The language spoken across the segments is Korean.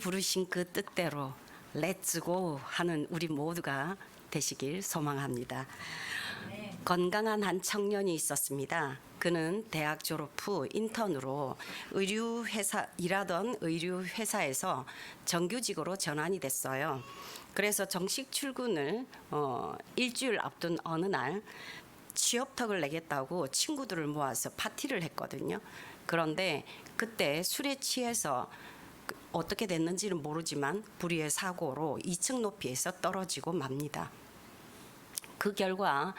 부르신 그 뜻대로 렛츠고 하는 우리 모두가 되시길 소망합니다. 건강한 한 청년이 있었습니다. 그는 대학 졸업 후 인턴으로 일하던 의류 회사에서 정규직으로 전환이 됐어요. 그래서 정식 출근을 일주일 앞둔 어느 날 취업턱을 내겠다고 친구들을 모아서 파티를 했거든요. 그런데 그때 술에 취해서 어떻게 됐는지는 모르지만 불의의 사고로 2층 높이에서 떨어지고 맙니다. 그 결과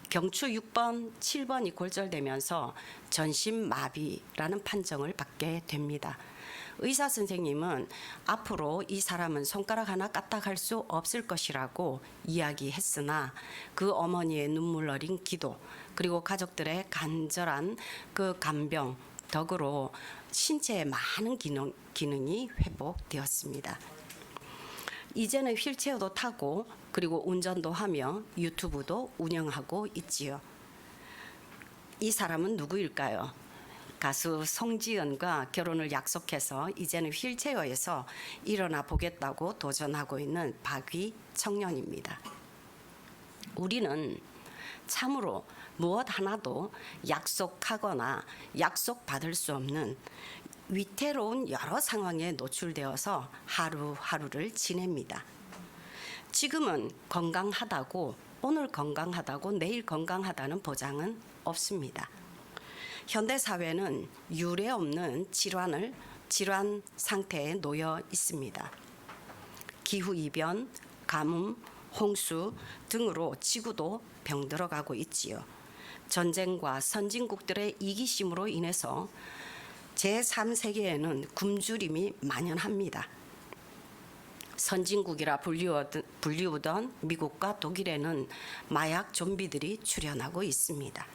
경추 6번, 7번이 골절되면서 전신마비라는 판정을 받게 됩니다. 의사 선생님은 앞으로 이 사람은 손가락 하나 까딱할 수 없을 것이라고 이야기했으나 그 어머니의 눈물 어린 기도 그리고 가족들의 간절한 그 간병 덕으로 신체의 많은 기능이 회복되었습니다. 이제는 휠체어도 타고 그리고 운전도 하며 유튜브도 운영하고 있지요. 이 사람은 누구일까요? 가수 송지연과 결혼을 약속해서 이제는 휠체어에서 일어나 보겠다고 도전하고 있는 박위 청년입니다. 우리는 참으로 무엇 하나도 약속하거나 약속받을 수 없는 위태로운 여러 상황에 노출되어서 하루하루를 지냅니다. 지금은 건강하다고 오늘 건강하다고 내일 건강하다는 보장은 없습니다. 현대 사회는 유례 없는 질환 상태에 놓여 있습니다. 기후 이변, 가뭄, 홍수 등으로 지구도 병들어가고 있지요. 전쟁과 선진국들의 이기심으로 인해서 제3세계에는 굶주림이 만연합니다. 선진국이라 불리우던 미국과 독일에는 마약 좀비들이 출현하고 있습니다.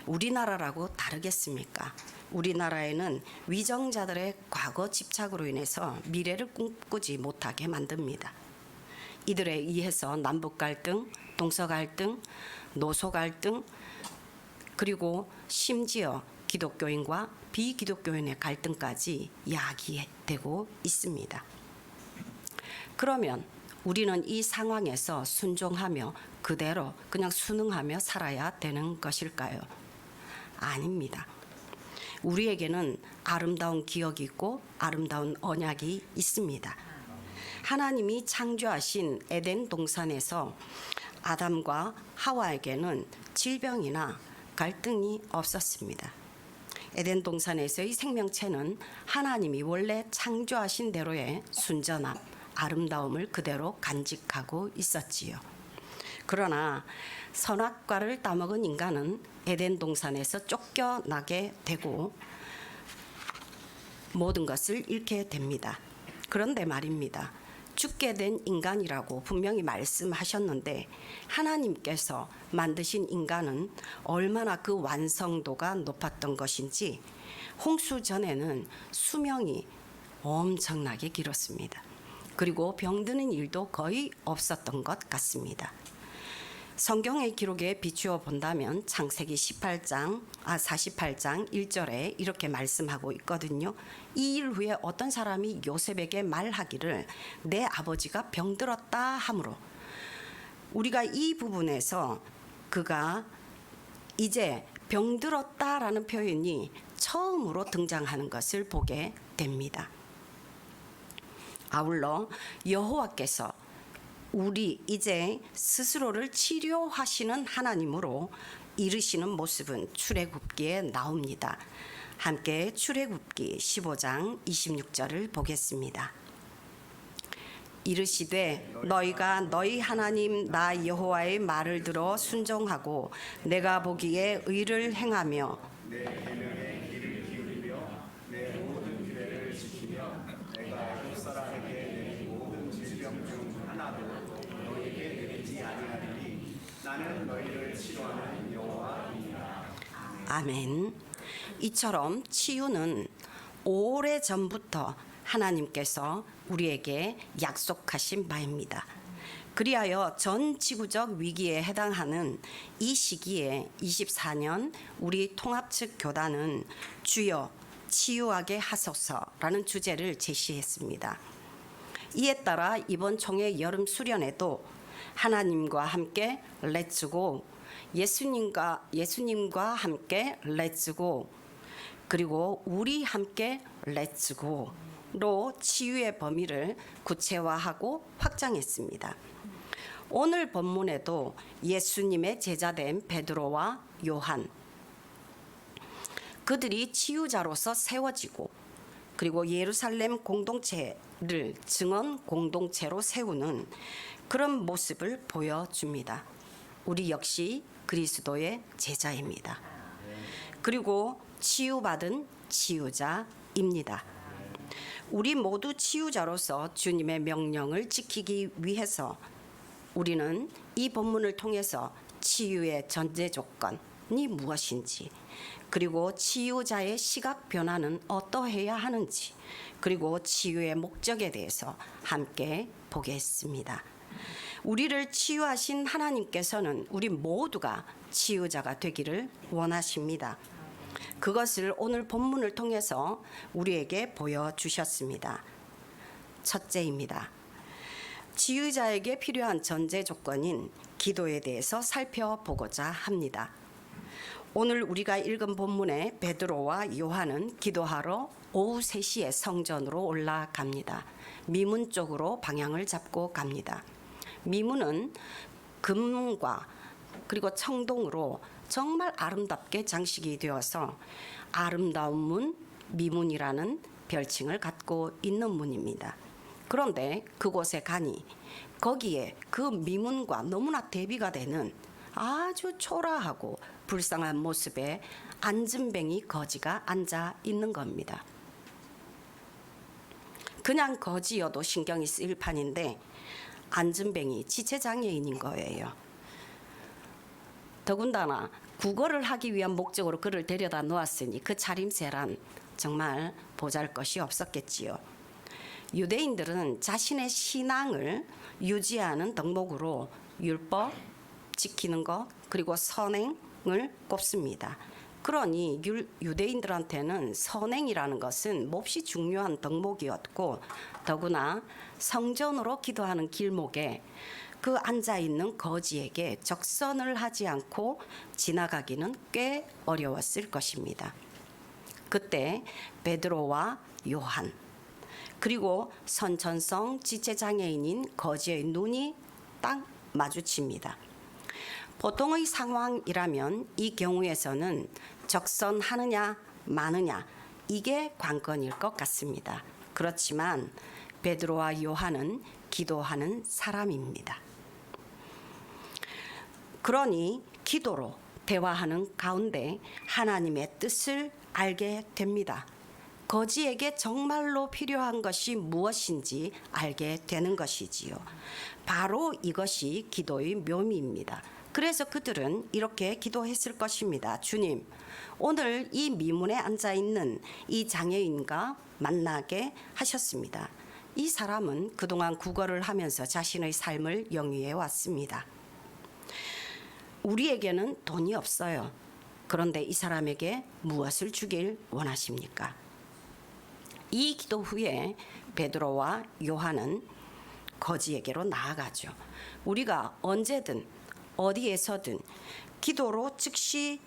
우리나라라고 다르겠습니까? 우리나라에는 위정자들의 과거 집착으로 인해서 미래를 꿈꾸지 못하게 만듭니다. 이들에 의해서 남북 갈등, 동서 갈등, 노소 갈등, 그리고 심지어 기독교인과 비기독교인의 갈등까지 야기되고 있습니다. 그러면 우리는 이 상황에서 순종하며 그대로 그냥 순응하며 살아야 되는 것일까요? 아닙니다. 우리에게는 아름다운 기억이 있고 아름다운 언약이 있습니다. 하나님이 창조하신 에덴 동산에서 아담과 하와에게는 질병이나 갈등이 없었습니다. 에덴 동산에서의 생명체는 하나님이 원래 창조하신 대로의 순전함, 아름다움을 그대로 간직하고 있었지요. 그러나 선악과를 따먹은 인간은 에덴 동산에서 쫓겨나게 되고 모든 것을 잃게 됩니다. 그런데 말입니다. 죽게 된 인간이라고 분명히 말씀하셨는데 하나님께서 만드신 인간은 얼마나 그 완성도가 높았던 것인지 홍수 전에는 수명이 엄청나게 길었습니다. 그리고 병드는 일도 거의 없었던 것 같습니다. 성경의 기록에 비추어 본다면 창세기 48장 1절에 이렇게 말씀하고 있거든요. 이 일 후에 어떤 사람이 요셉에게 말하기를 내 아버지가 병들었다 하므로 우리가 이 부분에서 그가 이제 병들었다라는 표현이 처음으로 등장하는 것을 보게 됩니다. 아울러 여호와께서 우리 이제 스스로를 치료하시는 하나님으로 이르시는 모습은 출애굽기에 나옵니다. 함께 출애굽기 15장 26절을 보겠습니다. 이르시되 너희가 너희 하나님 나 여호와의 말을 들어 순종하고 내가 보기에 의를 행하며 내 계명에 귀를 기울이며 내 모든 규례를 지키며 내가 햇사람에게 내 모든 질병 중 하나도 너희에게 내리지 아니하리니 나는 너희를 치료하는 여호와이니라. 아멘. 이처럼 치유는 오래전부터 하나님께서 우리에게 약속하신 바입니다. 그리하여 전 지구적 위기에 해당하는 이 시기에 24년 우리 통합측 교단은 주여 치유하게 하소서라는 주제를 제시했습니다. 이에 따라 이번 총회 여름 수련회도 하나님과 함께 렛츠고, 예수님과 함께 렛츠고, 그리고 우리 함께 렛츠고로 치유의 범위를 구체화하고 확장했습니다. 오늘 본문에도 예수님의 제자된 베드로와 요한, 그들이 치유자로서 세워지고, 그리고 예루살렘 공동체를 증언 공동체로 세우는 그런 모습을 보여줍니다. 우리 역시 그리스도의 제자입니다. 그리고 치유받은 치유자입니다. 우리 모두 치유자로서 주님의 명령을 지키기 위해서 우리는 이 본문을 통해서 치유의 전제 조건이 무엇인지, 그리고 치유자의 시각 변화는 어떠해야 하는지, 그리고 치유의 목적에 대해서 함께 보겠습니다. 우리를 치유하신 하나님께서는 우리 모두가 치유자가 되기를 원하십니다. 그것을 오늘 본문을 통해서 우리에게 보여주셨습니다. 첫째입니다. 치유자에게 필요한 전제 조건인 기도에 대해서 살펴보고자 합니다. 오늘 우리가 읽은 본문에 베드로와 요한은 기도하러 오후 3시에 성전으로 올라갑니다. 미문 쪽으로 방향을 잡고 갑니다. 미문은 금과 그리고 청동으로 정말 아름답게 장식이 되어서 아름다운 문, 미문이라는 별칭을 갖고 있는 문입니다. 그런데 그곳에 가니 거기에 그 미문과 너무나 대비가 되는 아주 초라하고 불쌍한 모습의 안진뱅이 거지가 앉아 있는 겁니다. 그냥 거지여도 신경이 쓰일 판인데 안진뱅이 지체장애인인 거예요. 더군다나 구걸을 하기 위한 목적으로 그를 데려다 놓았으니 그 차림새란 정말 보잘것이 없었겠지요. 유대인들은 자신의 신앙을 유지하는 덕목으로 율법 지키는 것, 그리고 선행을 꼽습니다. 그러니 유대인들한테는 선행이라는 것은 몹시 중요한 덕목이었고, 더구나 성전으로 기도하는 길목에 그 앉아있는 거지에게 적선을 하지 않고 지나가기는 꽤 어려웠을 것입니다. 그때 베드로와 요한, 그리고 선천성 지체장애인인 거지의 눈이 딱 마주칩니다. 보통의 상황이라면 이 경우에서는 적선하느냐 마느냐 이게 관건일 것 같습니다. 그렇지만 베드로와 요한은 기도하는 사람입니다. 그러니 기도로 대화하는 가운데 하나님의 뜻을 알게 됩니다. 거지에게 정말로 필요한 것이 무엇인지 알게 되는 것이지요. 바로 이것이 기도의 묘미입니다. 그래서 그들은 이렇게 기도했을 것입니다. 주님, 오늘 이 미문에 앉아있는 이 장애인과 만나게 하셨습니다. 이 사람은 그동안 구걸을 하면서 자신의 삶을 영위해 왔습니다. 우리에게는 돈이 없어요. 그런데 이 사람에게 무엇을 주길 원하십니까? 이 기도 후에 베드로와 요한은 거지에게로 나아가죠. 우리가 언제든 어디에서든 기도로 즉시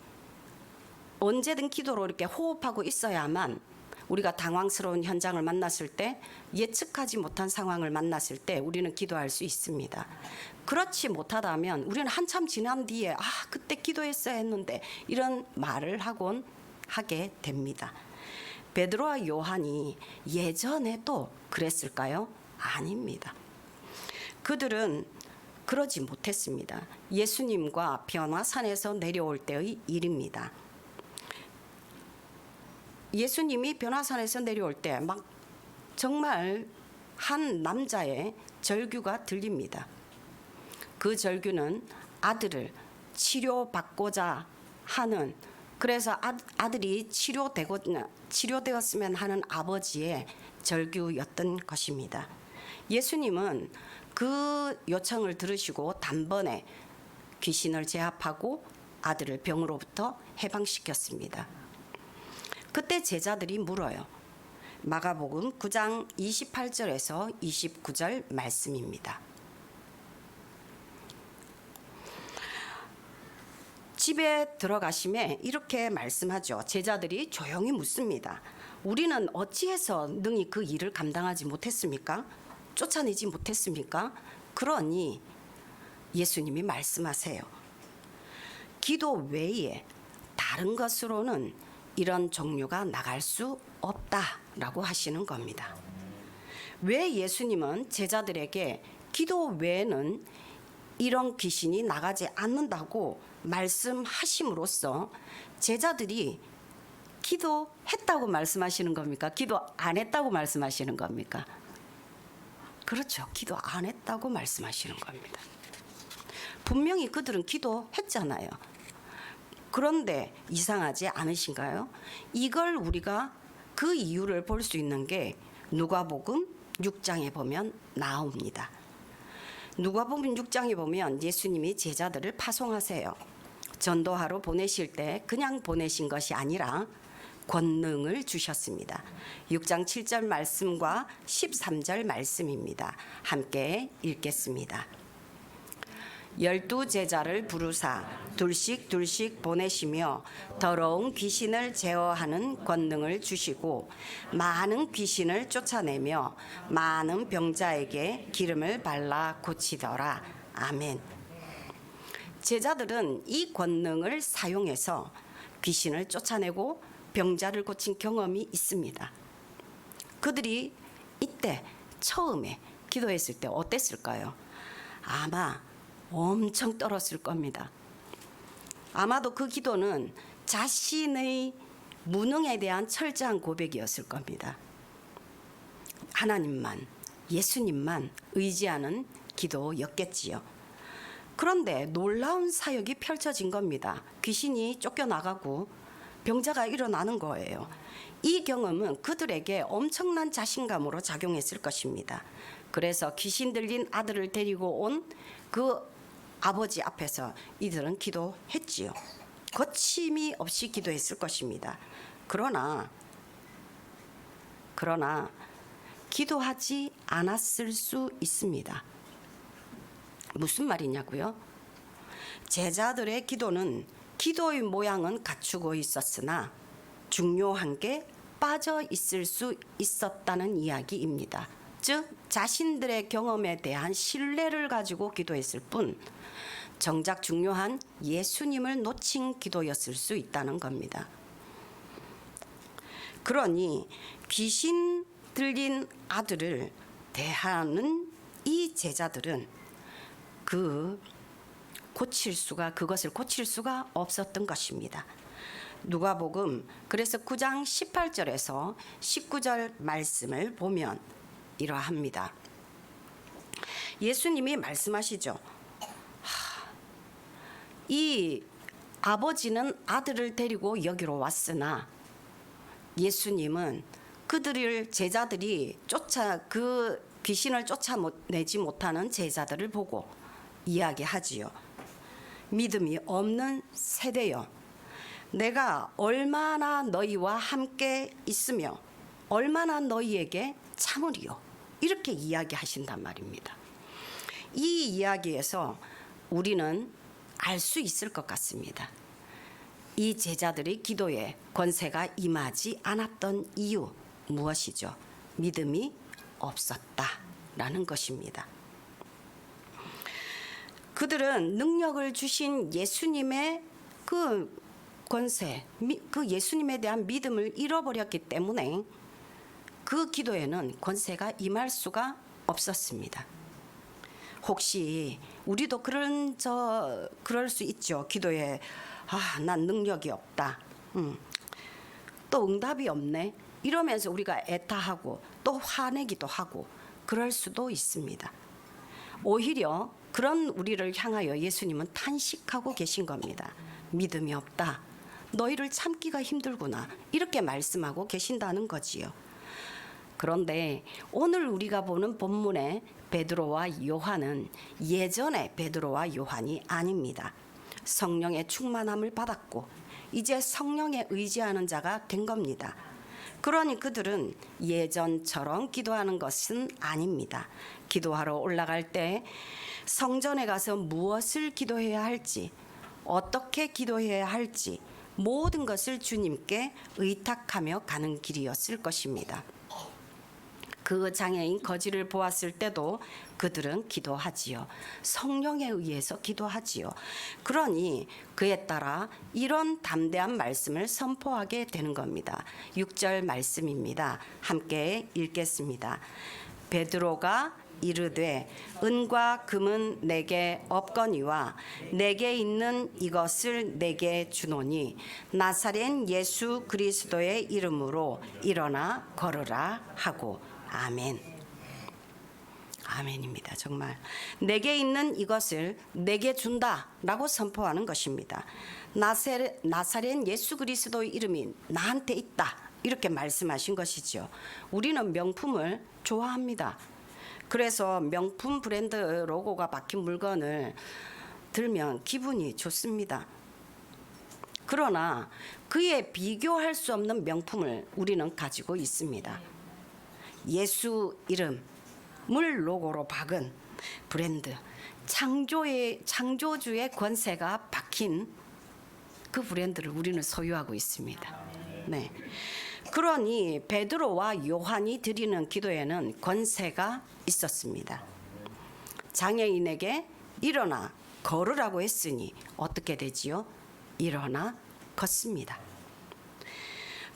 언제든 기도로 이렇게 호흡하고 있어야만 우리가 당황스러운 현장을 만났을 때, 예측하지 못한 상황을 만났을 때 우리는 기도할 수 있습니다. 그렇지 못하다면 우리는 한참 지난 뒤에 그때 기도했어야 했는데 이런 말을 하게 됩니다. 베드로와 요한이 예전에도 그랬을까요? 아닙니다. 그들은 그러지 못했습니다. 예수님과 변화산에서 내려올 때의 일입니다. 예수님이 변화산에서 내려올 때 막 정말 한 남자의 절규가 들립니다. 그 절규는 아들을 치료받고자 하는, 그래서 아들이 치료되었으면 하는 아버지의 절규였던 것입니다. 예수님은 그 요청을 들으시고 단번에 귀신을 제압하고 아들을 병으로부터 해방시켰습니다. 그때 제자들이 물어요. 마가복음 9장 28절에서 29절 말씀입니다. 집에 들어가심에 이렇게 말씀하죠. 제자들이 조용히 묻습니다. 우리는 어찌해서 능히 그 일을 감당하지 못했습니까? 쫓아내지 못했습니까? 그러니 예수님이 말씀하세요. 기도 외에 다른 것으로는 이런 종류가 나갈 수 없다라고 하시는 겁니다. 왜 예수님은 제자들에게 기도 외에는 이런 귀신이 나가지 않는다고 말씀하심으로써 제자들이 기도했다고 말씀하시는 겁니까? 기도 안 했다고 말씀하시는 겁니까? 그렇죠. 기도 안 했다고 말씀하시는 겁니다. 분명히 그들은 기도했잖아요. 그런데 이상하지 않으신가요? 이걸 우리가 그 이유를 볼 수 있는 게 누가복음 6장에 보면 나옵니다. 누가복음 6장에 보면 예수님이 제자들을 파송하세요. 전도하러 보내실 때 그냥 보내신 것이 아니라 권능을 주셨습니다. 6장 7절 말씀과 13절 말씀입니다. 함께 읽겠습니다. 12제자를 부르사 둘씩 보내시며 더러운 귀신을 제어하는 권능을 주시고 많은 귀신을 쫓아내며 많은 병자에게 기름을 발라 고치더라. 아멘. 제자들은 이 권능을 사용해서 귀신을 쫓아내고 병자를 고친 경험이 있습니다. 그들이 이때 처음에 기도했을 때 어땠을까요? 아마 엄청 떨었을 겁니다. 아마도 그 기도는 자신의 무능에 대한 철저한 고백이었을 겁니다. 하나님만, 예수님만 의지하는 기도였겠지요. 그런데 놀라운 사역이 펼쳐진 겁니다. 귀신이 쫓겨나가고 병자가 일어나는 거예요. 이 경험은 그들에게 엄청난 자신감으로 작용했을 것입니다. 그래서 귀신 들린 아들을 데리고 온 그 아버지 앞에서 이들은 기도했지요. 거침이 없이 기도했을 것입니다. 그러나 기도하지 않았을 수 있습니다. 무슨 말이냐고요? 제자들의 기도는 기도의 모양은 갖추고 있었으나 중요한 게 빠져 있을 수 있었다는 이야기입니다. 즉 자신들의 경험에 대한 신뢰를 가지고 기도했을 뿐 정작 중요한 예수님을 놓친 기도였을 수 있다는 겁니다. 그러니 귀신 들린 아들을 대하는 이 제자들은 그것을 고칠 수가 없었던 것입니다. 누가복음 그래서 9장 18절에서 19절 말씀을 보면 이러합니다. 예수님이 말씀하시죠. 이 아버지는 아들을 데리고 여기로 왔으나 예수님은 제자들이 그 귀신을 쫓아내지 못하는 제자들을 보고 이야기하지요. 믿음이 없는 세대여, 내가 얼마나 너희와 함께 있으며 얼마나 너희에게 참으리요. 이렇게 이야기하신단 말입니다. 이 이야기에서 우리는 알 수 있을 것 같습니다. 이 제자들의 기도에 권세가 임하지 않았던 이유 무엇이죠? 믿음이 없었다라는 것입니다. 그들은 능력을 주신 예수님의 그 권세, 그 예수님에 대한 믿음을 잃어버렸기 때문에 그 기도에는 권세가 임할 수가 없었습니다. 혹시 우리도 그럴 수 있죠. 기도에 난 능력이 없다. 또 응답이 없네. 이러면서 우리가 애타하고 또 화내기도 하고 그럴 수도 있습니다. 오히려 그런 우리를 향하여 예수님은 탄식하고 계신 겁니다. 믿음이 없다. 너희를 참기가 힘들구나. 이렇게 말씀하고 계신다는 거지요. 그런데 오늘 우리가 보는 본문의 베드로와 요한은 예전의 베드로와 요한이 아닙니다. 성령의 충만함을 받았고 이제 성령에 의지하는 자가 된 겁니다. 그러니 그들은 예전처럼 기도하는 것은 아닙니다. 기도하러 올라갈 때 성전에 가서 무엇을 기도해야 할지, 어떻게 기도해야 할지 모든 것을 주님께 의탁하며 가는 길이었을 것입니다. 그 장애인 거지를 보았을 때도 그들은 기도하지요. 성령에 의해서 기도하지요. 그러니 그에 따라 이런 담대한 말씀을 선포하게 되는 겁니다. 6절 말씀입니다. 함께 읽겠습니다. 베드로가 이르되 은과 금은 내게 없거니와 내게 있는 이것을 내게 주노니 나사렛 예수 그리스도의 이름으로 일어나 걸으라 하고. 아멘. 아멘입니다. 정말 내게 있는 이것을 내게 준다라고 선포하는 것입니다. 나사렛 예수 그리스도의 이름이 나한테 있다 이렇게 말씀하신 것이죠. 우리는 명품을 좋아합니다. 그래서 명품 브랜드 로고가 박힌 물건을 들면 기분이 좋습니다. 그러나 그에 비교할 수 없는 명품을 우리는 가지고 있습니다. 예수 이름을 로고로 박은 브랜드, 창조주의 권세가 박힌 그 브랜드를 우리는 소유하고 있습니다. 네. 그러니 베드로와 요한이 드리는 기도에는 권세가 있었습니다. 장애인에게 일어나 걸으라고 했으니 어떻게 되지요? 일어나 걷습니다.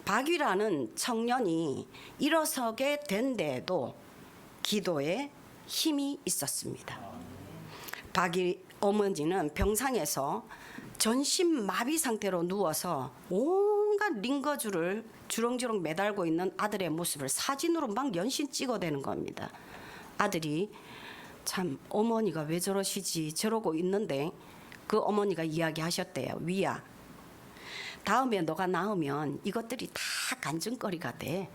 박이라는 청년이 일어서게 된 데에도 기도에 힘이 있었습니다. 박이 어머니는 병상에서 전신 마비 상태로 누워서 온갖 링거줄을 주렁주렁 매달고 있는 아들의 모습을 사진으로 막 연신 찍어대는 겁니다. 아들이 참 어머니가 왜 저러시지 저러고 있는데 그 어머니가 이야기하셨대요. 위야, 다음에 너가 낳으면 이것들이 다 간증거리가 돼.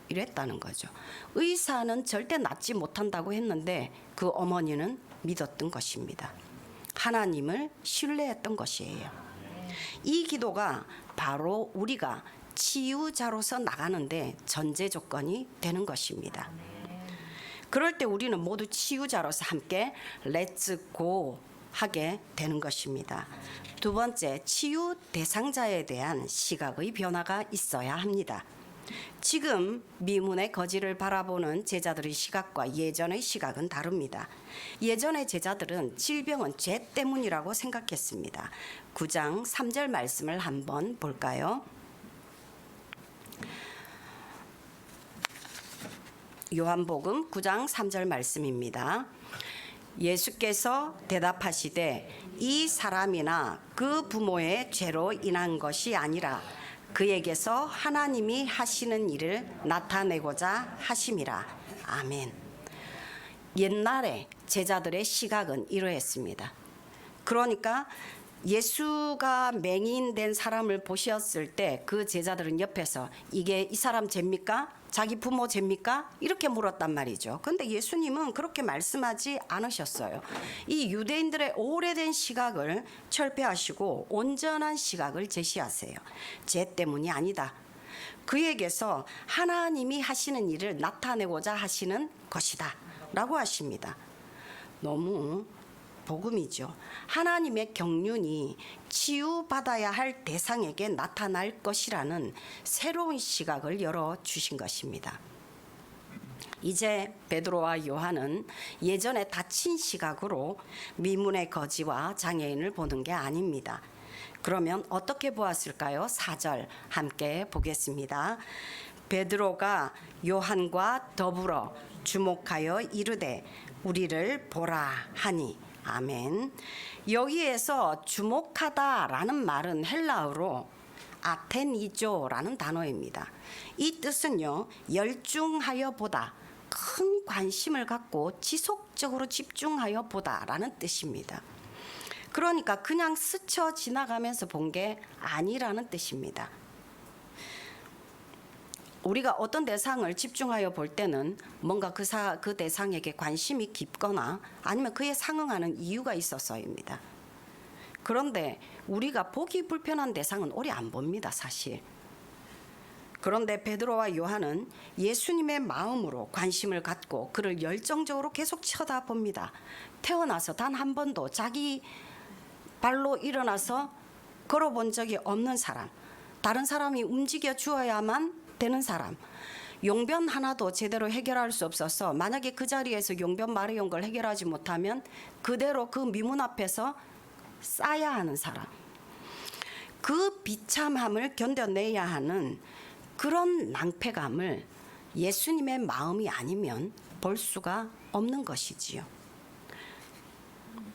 이랬다는 거죠. 의사는 절대 낫지 못한다고 했는데 그 어머니는 믿었던 것입니다. 하나님을 신뢰했던 것이에요. 이 기도가 바로 우리가 치유자로서 나가는데 전제 조건이 되는 것입니다. 그럴 때 우리는 모두 치유자로서 함께 렛츠고 하게 되는 것입니다. 두 번째, 치유 대상자에 대한 시각의 변화가 있어야 합니다. 지금 미문의 거지를 바라보는 제자들의 시각과 예전의 시각은 다릅니다. 예전의 제자들은 질병은 죄 때문이라고 생각했습니다. 9장 3절 말씀을 한번 볼까요? 요한복음 9장 3절 말씀입니다. 예수께서 대답하시되 이 사람이나 그 부모의 죄로 인한 것이 아니라 그에게서 하나님이 하시는 일을 나타내고자 하심이라. 아멘. 옛날에 제자들의 시각은 이러했습니다. 그러니까 예수가 맹인된 사람을 보셨을 때 그 제자들은 옆에서 이게 이 사람 죄입니까? 자기 부모 죄입니까? 이렇게 물었단 말이죠. 그런데 예수님은 그렇게 말씀하지 않으셨어요. 이 유대인들의 오래된 시각을 철폐하시고 온전한 시각을 제시하세요. 죄 때문이 아니다. 그에게서 하나님이 하시는 일을 나타내고자 하시는 것이다 라고 하십니다. 너무 복음이죠. 하나님의 경륜이 치유받아야 할 대상에게 나타날 것이라는 새로운 시각을 열어주신 것입니다. 이제 베드로와 요한은 예전에 다친 시각으로 미문의 거지와 장애인을 보는 게 아닙니다. 그러면 어떻게 보았을까요? 4절 함께 보겠습니다. 베드로가 요한과 더불어 주목하여 이르되 우리를 보라 하니. 아멘. 여기에서 주목하다라는 말은 헬라어로 아테니조라는 단어입니다. 이 뜻은요, 열중하여 보다, 큰 관심을 갖고 지속적으로 집중하여 보다라는 뜻입니다. 그러니까 그냥 스쳐 지나가면서 본 게 아니라는 뜻입니다. 우리가 어떤 대상을 집중하여 볼 때는 뭔가 그 대상에게 관심이 깊거나 아니면 그에 상응하는 이유가 있어서입니다. 그런데 우리가 보기 불편한 대상은 오래 안 봅니다, 사실. 그런데 베드로와 요한은 예수님의 마음으로 관심을 갖고 그를 열정적으로 계속 쳐다봅니다. 태어나서 단 한 번도 자기 발로 일어나서 걸어본 적이 없는 사람, 다른 사람이 움직여 주어야만 되는 사람, 용변 하나도 제대로 해결할 수 없어서 만약에 그 자리에서 용변 마려운 걸 해결하지 못하면 그대로 그 미문 앞에서 싸야 하는 사람, 그 비참함을 견뎌내야 하는 그런 낭패감을 예수님의 마음이 아니면 볼 수가 없는 것이지요.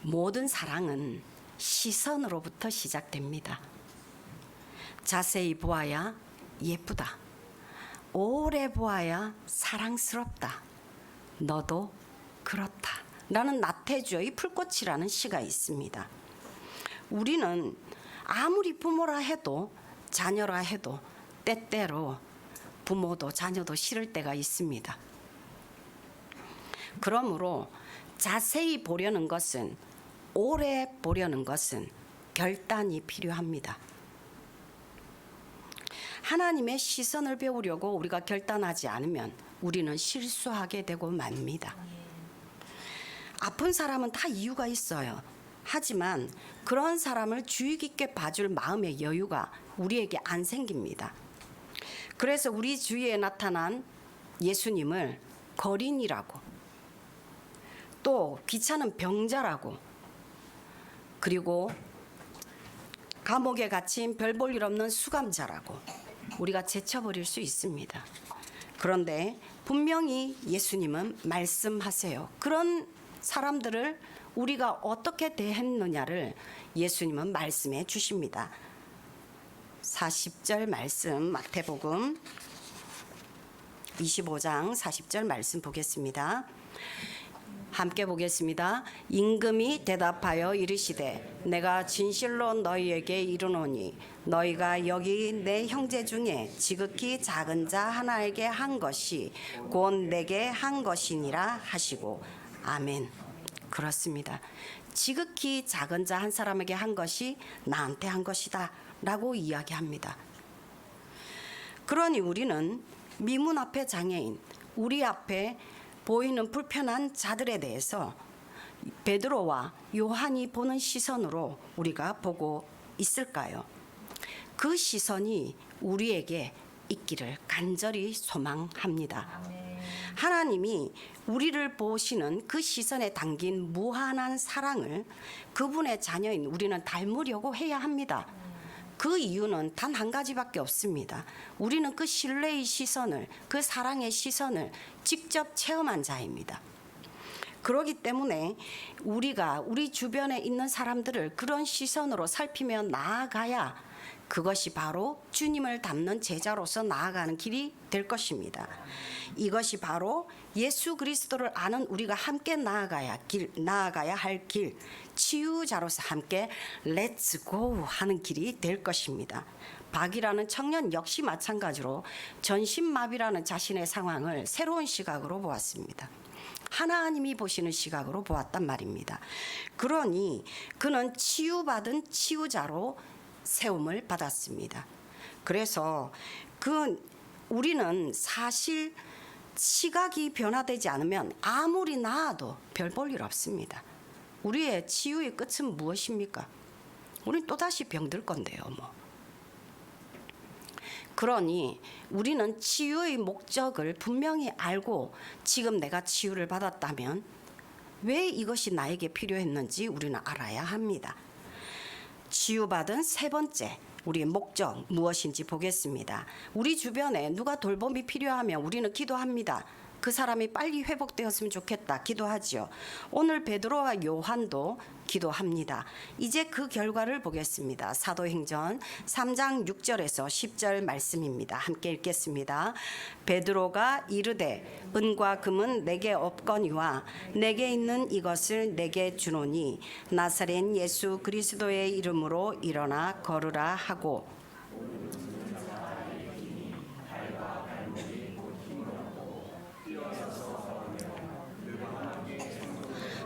모든 사랑은 시선으로부터 시작됩니다. 자세히 보아야 예쁘다. 오래 보아야 사랑스럽다. 너도 그렇다. 라는 나태주의 풀꽃이라는 시가 있습니다. 우리는 아무리 부모라 해도 자녀라 해도 때때로 부모도 자녀도 싫을 때가 있습니다. 그러므로 자세히 보려는 것은, 오래 보려는 것은 결단이 필요합니다. 하나님의 시선을 배우려고 우리가 결단하지 않으면 우리는 실수하게 되고 맙니다. 아픈 사람은 다 이유가 있어요. 하지만 그런 사람을 주의 깊게 봐줄 마음의 여유가 우리에게 안 생깁니다. 그래서 우리 주위에 나타난 예수님을 거린이라고, 또 귀찮은 병자라고, 그리고 감옥에 갇힌 별 볼 일 없는 수감자라고 우리가 제쳐버릴 수 있습니다. 그런데 분명히 예수님은 말씀하세요. 그런 사람들을 우리가 어떻게 대했느냐를 예수님은 말씀해 주십니다. 40절 말씀, 마태복음 25장 40절 말씀 보겠습니다. 함께 보겠습니다. 임금이 대답하여 이르시되 내가 진실로 너희에게 이르노니 너희가 여기 내 형제 중에 지극히 작은 자 하나에게 한 것이 곧 내게 한 것이니라 하시고 아멘. 그렇습니다. 지극히 작은 자 한 사람에게 한 것이 나한테 한 것이다 라고 이야기합니다. 그러니 우리는 미문 앞에 장애인, 우리 앞에 보이는 불편한 자들에 대해서 베드로와 요한이 보는 시선으로 우리가 보고 있을까요? 그 시선이 우리에게 있기를 간절히 소망합니다. 하나님이 우리를 보시는 그 시선에 담긴 무한한 사랑을 그분의 자녀인 우리는 닮으려고 해야 합니다. 그 이유는 단 한 가지밖에 없습니다. 우리는 그 신뢰의 시선을, 그 사랑의 시선을 직접 체험한 자입니다. 그렇기 때문에 우리가 우리 주변에 있는 사람들을 그런 시선으로 살피며 나아가야 그것이 바로 주님을 닮는 제자로서 나아가는 길이 될 것입니다. 이것이 바로 예수 그리스도를 아는 우리가 함께 나아가야 할 길, 치유자로서 함께 렛츠 고 하는 길이 될 것입니다. 박이라는 청년 역시 마찬가지로 전신마비라는 자신의 상황을 새로운 시각으로 보았습니다. 하나님이 보시는 시각으로 보았단 말입니다. 그러니 그는 치유받은 치유자로 세움을 받았습니다. 그래서 우리는 사실 시각이 변화되지 않으면 아무리 나아도 별 볼 일 없습니다. 우리의 치유의 끝은 무엇입니까? 우린 또다시 병들 건데요, 뭐. 그러니 우리는 치유의 목적을 분명히 알고 지금 내가 치유를 받았다면 왜 이것이 나에게 필요했는지 우리는 알아야 합니다. 치유받은 세 번째, 우리의 목적 무엇인지 보겠습니다. 우리 주변에 누가 돌봄이 필요하면 우리는 기도합니다. 그 사람이 빨리 회복되었으면 좋겠다 기도하지요. 오늘 베드로와 요한도 기도합니다. 이제 그 결과를 보겠습니다. 사도행전 3장 6절에서 10절 말씀입니다. 함께 읽겠습니다. 베드로가 이르되 은과 금은 내게 없거니와 내게 있는 이것을 내게 주노니 나사렛 예수 그리스도의 이름으로 일어나 걸으라 하고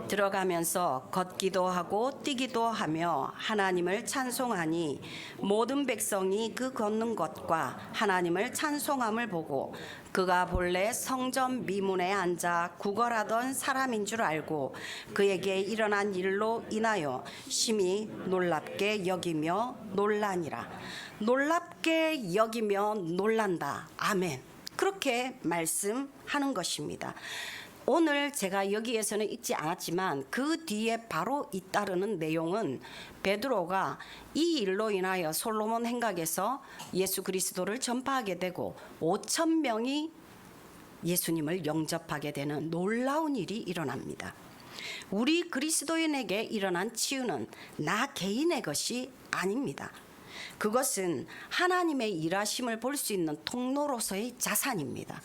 들어가면서 걷기도 하고 뛰기도 하며 하나님을 찬송하니 모든 백성이 그 걷는 것과 하나님을 찬송함을 보고 그가 본래 성전 미문에 앉아 구걸하던 사람인 줄 알고 그에게 일어난 일로 인하여 심히 놀랍게 여기며 놀라니라. 놀랍게 여기며 놀란다. 아멘. 그렇게 말씀하는 것입니다. 오늘 제가 여기에서는 읽지 않았지만 그 뒤에 바로 잇따르는 내용은 베드로가 이 일로 인하여 솔로몬 행각에서 예수 그리스도를 전파하게 되고 5천 명이 예수님을 영접하게 되는 놀라운 일이 일어납니다. 우리 그리스도인에게 일어난 치유는 나 개인의 것이 아닙니다. 그것은 하나님의 일하심을 볼 수 있는 통로로서의 자산입니다.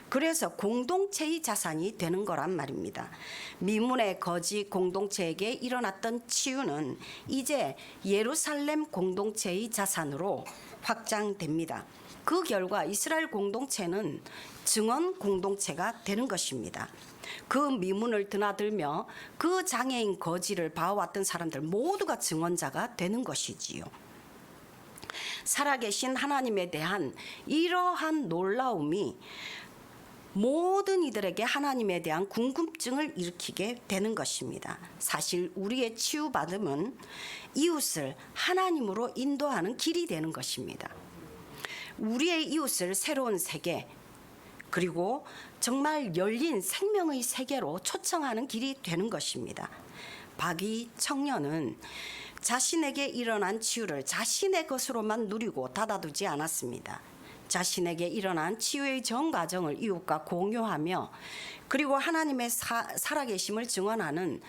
그래서 공동체의 자산이 되는 거란 말입니다. 미문의 거지 공동체에게 일어났던 치유는 이제 예루살렘 공동체의 자산으로 확장됩니다. 그 결과 이스라엘 공동체는 증언 공동체가 되는 것입니다. 그 미문을 드나들며 그 장애인 거지를 봐왔던 사람들 모두가 증언자가 되는 것이지요. 살아계신 하나님에 대한 이러한 놀라움이 모든 이들에게 하나님에 대한 궁금증을 일으키게 되는 것입니다. 사실 우리의 치유받음은 이웃을 하나님으로 인도하는 길이 되는 것입니다. 우리의 이웃을 새로운 세계 그리고 정말 열린 생명의 세계로 초청하는 길이 되는 것입니다. 박이 청년은 자신에게 일어난 치유를 자신의 것으로만 누리고 닫아두지 않았습니다. 자신에게 일어난 치유의 전 과정을 이웃과 공유하며 그리고 하나님의 살아계심을 증언하는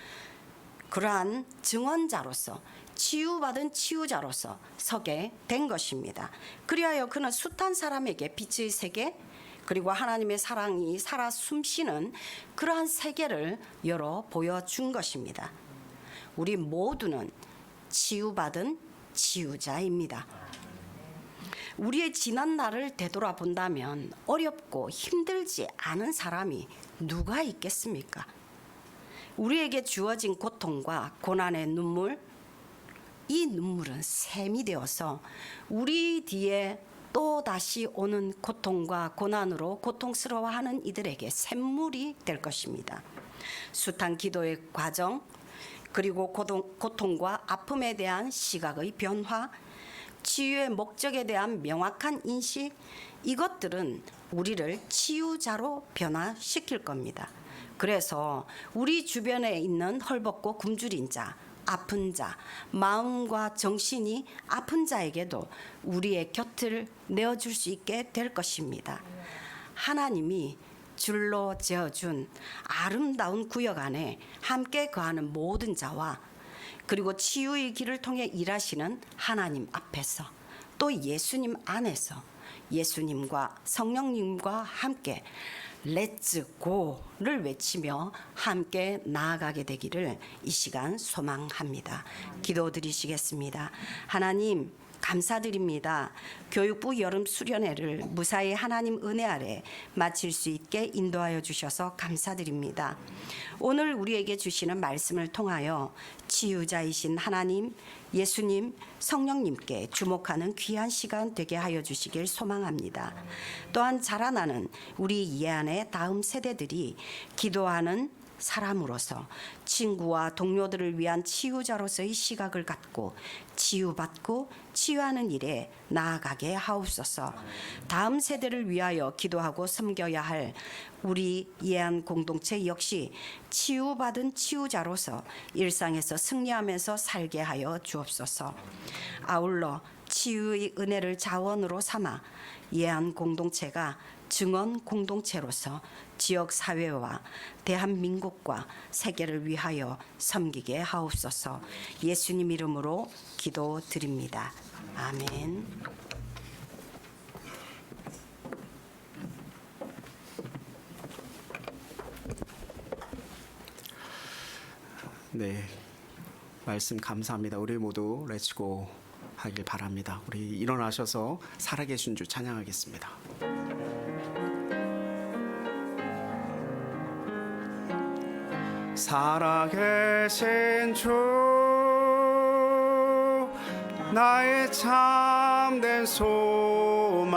그러한 증언자로서 치유받은 치유자로서 서게 된 것입니다. 그리하여 그는 숱한 사람에게 빛의 세계 그리고 하나님의 사랑이 살아 숨쉬는 그러한 세계를 열어 보여준 것입니다. 우리 모두는 치유받은 치유자입니다. 우리의 지난 날을 되돌아본다면 어렵고 힘들지 않은 사람이 누가 있겠습니까? 우리에게 주어진 고통과 고난의 눈물, 이 눈물은 샘이 되어서 우리 뒤에 또 다시 오는 고통과 고난으로 고통스러워하는 이들에게 샘물이 될 것입니다. 숱한 기도의 과정, 그리고 고통과 아픔에 대한 시각의 변화, 치유의 목적에 대한 명확한 인식, 이것들은 우리를 치유자로 변화시킬 겁니다. 그래서 우리 주변에 있는 헐벗고 굶주린 자, 아픈 자, 마음과 정신이 아픈 자에게도 우리의 곁을 내어줄 수 있게 될 것입니다. 하나님이 줄로 지어준 아름다운 구역 안에 함께 거하는 모든 자와 그리고 치유의 길을 통해 일하시는 하나님 앞에서 또 예수님 안에서 예수님과 성령님과 함께 렛츠 고를 외치며 함께 나아가게 되기를 이 시간 소망합니다. 기도드리시겠습니다. 하나님 감사드립니다. 교육부 여름 수련회를 무사히 하나님 은혜 아래 마칠 수 있게 인도하여 주셔서 감사드립니다. 오늘 우리에게 주시는 말씀을 통하여 치유자이신 하나님, 예수님, 성령님께 주목하는 귀한 시간 되게 하여 주시길 소망합니다. 또한 자라나는 우리 예안의 다음 세대들이 기도하는 사람으로서 친구와 동료들을 위한 치유자로서의 시각을 갖고 치유받고 치유하는 일에 나아가게 하옵소서. 다음 세대를 위하여 기도하고 섬겨야 할 우리 예안 공동체 역시 치유받은 치유자로서 일상에서 승리하면서 살게 하여 주옵소서. 아울러 치유의 은혜를 자원으로 삼아 예안 공동체가 증언 공동체로서 지역 사회와 대한민국과 세계를 위하여 섬기게 하옵소서. 예수님 이름으로 기도드립니다. 아멘. 네, 말씀 감사합니다. 우리 모두 렛츠고 하길 바랍니다. 우리 일어나셔서 살아계신 주 찬양하겠습니다. 살아계신 주 나의 참된 소망